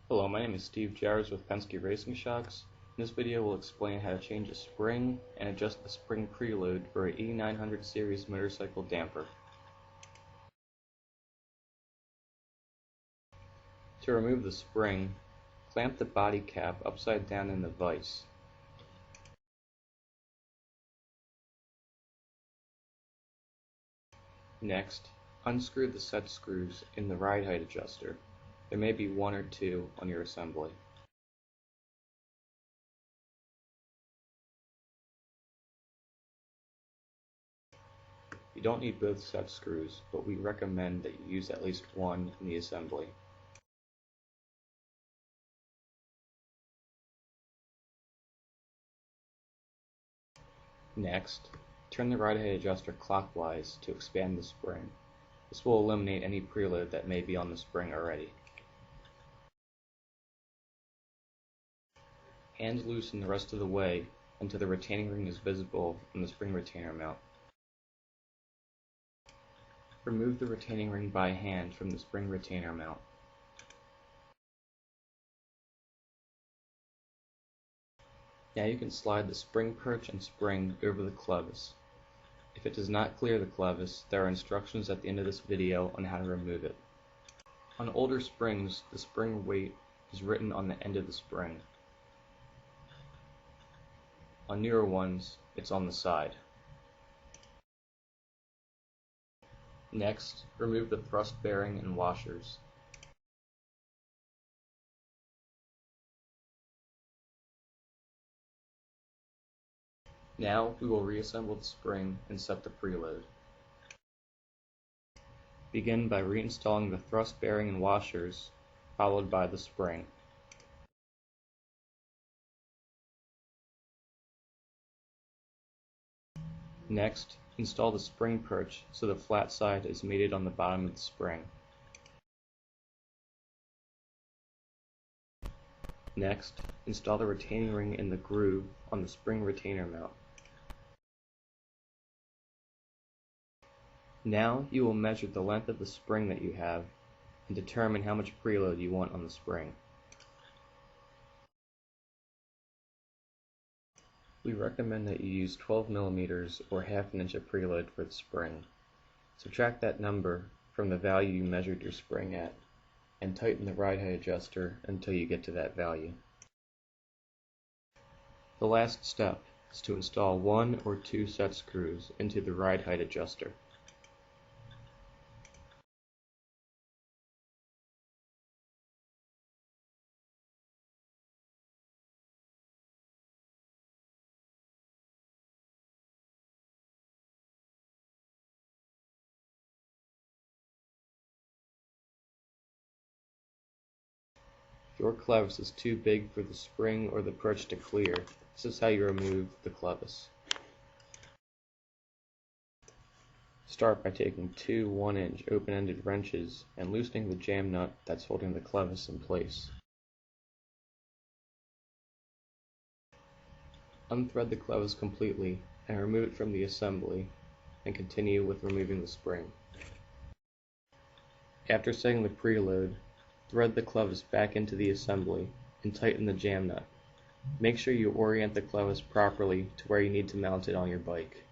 Hello, my name is Steve Jars with Penske Racing Shocks. In this video we'll explain how to change a spring and adjust the spring preload for an E900 series motorcycle damper. To remove the spring, clamp the body cap upside down in the vise. Next, unscrew the set screws in the ride height adjuster. There may be one or two on your assembly. You don't need both set screws, but we recommend that you use at least one in the assembly. Next, turn the ride height adjuster clockwise to expand the spring. This will eliminate any preload that may be on the spring already. Hand loosen the rest of the way until the retaining ring is visible on the spring retainer mount. Remove the retaining ring by hand from the spring retainer mount. Now you can slide the spring perch and spring over the clevis. If it does not clear the clevis, there are instructions at the end of this video on how to remove it. On older springs, the spring weight is written on the end of the spring. On newer ones, it's on the side. Next, remove the thrust bearing and washers. Now we will reassemble the spring and set the preload. Begin by reinstalling the thrust bearing and washers, followed by the spring. Next, install the spring perch so the flat side is mated on the bottom of the spring. Next, install the retaining ring in the groove on the spring retainer mount. Now you will measure the length of the spring that you have and determine how much preload you want on the spring. We recommend that you use 12 mm or half an inch of preload for the spring. Subtract that number from the value you measured your spring at and tighten the ride height adjuster until you get to that value. The last step is to install one or two set screws into the ride height adjuster. If your clevis is too big for the spring or the perch to clear, this is how you remove the clevis. Start by taking two 1-inch open-ended wrenches and loosening the jam nut that's holding the clevis in place. Unthread the clevis completely and remove it from the assembly, and continue with removing the spring. After setting the preload, thread the clevis back into the assembly and tighten the jam nut. Make sure you orient the clevis properly to where you need to mount it on your bike.